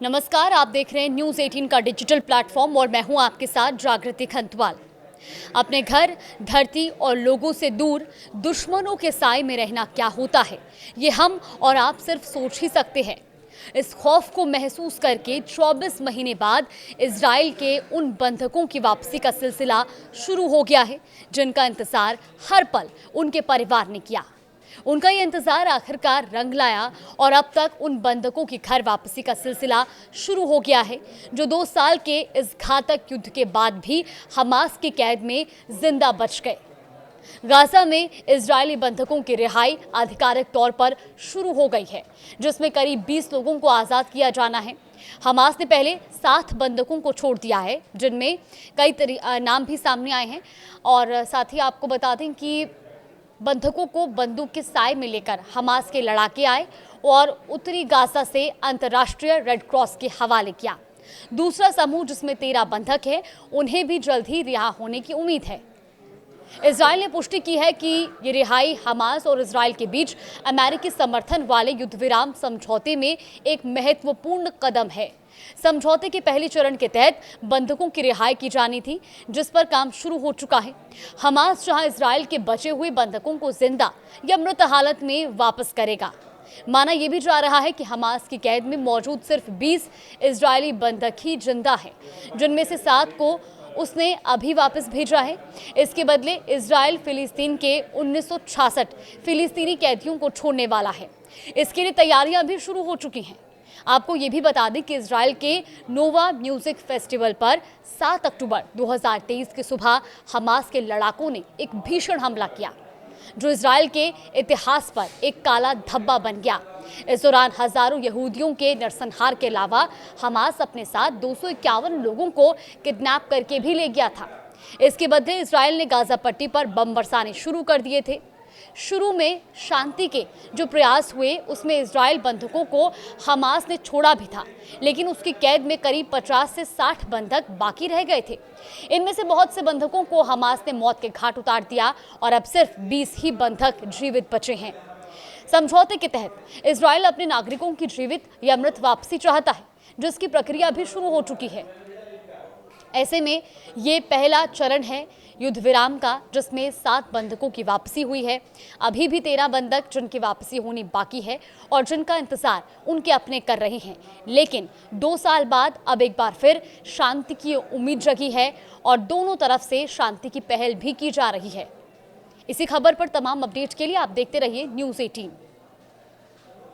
नमस्कार, आप देख रहे हैं न्यूज़ 18 का डिजिटल प्लेटफॉर्म और मैं हूं आपके साथ जागृति खंतवाल। अपने घर, धरती और लोगों से दूर दुश्मनों के साए में रहना क्या होता है, ये हम और आप सिर्फ सोच ही सकते हैं। इस खौफ को महसूस करके 24 महीने बाद इजराइल के उन बंधकों की वापसी का सिलसिला शुरू हो गया है, जिनका इंतजार हर पल उनके परिवार ने किया। उनका ये इंतजार आखिरकार रंग लाया और अब तक उन बंधकों की घर वापसी का सिलसिला शुरू हो गया है, जो 2 साल के इस घातक युद्ध के बाद भी हमास की कैद में जिंदा बच गए। गाजा में इजरायली बंधकों की रिहाई आधिकारिक तौर पर शुरू हो गई है, जिसमें करीब 20 लोगों को आज़ाद किया जाना है। हमास ने पहले 7 बंधकों को छोड़ दिया है, जिनमें कई नाम भी सामने आए हैं। और साथ ही आपको बता दें कि बंधकों को बंदूक के साए में लेकर हमास के लड़ाके आए और उत्तरी गाजा से अंतर्राष्ट्रीय रेड क्रॉस के हवाले किया। दूसरा समूह, जिसमें 13 बंधक हैं, उन्हें भी जल्द ही रिहा होने की उम्मीद है। इजराइल ने पुष्टि की है कि ये रिहाई हमास और इजराइल के बीच अमेरिकी समर्थन वाले युद्ध विराम समझौते में एक महत्वपूर्ण कदम है। समझौते के पहले चरण के तहत बंधकों की रिहाई की जानी थी, जिस पर काम शुरू हो चुका है। हमास जहां इजराइल के बचे हुए बंधकों को जिंदा या मृत हालत में वापस करेगा। माना यह भी जा रहा है कि हमास की कैद में मौजूद सिर्फ 20 इजरायली बंधक ही जिंदा हैं, जिनमें से 7 को उसने अभी वापस भेजा है। इसके बदले इजराइल फिलिस्तीन के 1966 फिलिस्तीनी कैदियों को छोड़ने वाला है। इसके लिए तैयारियां भी शुरू हो चुकी हैं। आपको ये भी बता दें कि इजराइल के नोवा म्यूजिक फेस्टिवल पर 7 अक्टूबर 2023 की सुबह हमास के लड़ाकों ने एक भीषण हमला किया, जो इजराइल के इतिहास पर एक काला धब्बा बन गया। इस दौरान हजारों यहूदियों के नरसंहार के अलावा हमास अपने साथ 251 लोगों को किडनैप करके भी ले गया था। इसके बदले इजराइल ने गाजा पट्टी पर बम बरसाने शुरू कर दिए थे। शुरू में शांति के जो प्रयास हुए, उसमें इजराइल बंधकों को हमास ने छोड़ा भी था, लेकिन उसकी कैद में करीब 50 से 60 बंधक बाकी रह गए थे। इनमें से बहुत से बंधकों को हमास ने मौत के घाट उतार दिया और अब सिर्फ 20 ही बंधक जीवित बचे हैं। समझौते के तहत इजराइल अपने नागरिकों की जीवित या मृत वापसी चाहता है, जिसकी प्रक्रिया भी शुरू हो चुकी है। ऐसे में ये पहला चरण है युद्ध विराम का, जिसमें 7 बंधकों की वापसी हुई है। अभी भी 13 बंधक जिनकी वापसी होनी बाकी है और जिनका इंतजार उनके अपने कर रहे हैं। लेकिन 2 साल बाद अब एक बार फिर शांति की उम्मीद जगी है और दोनों तरफ से शांति की पहल भी की जा रही है। इसी खबर पर तमाम अपडेट के लिए आप देखते रहिए न्यूज़ 18।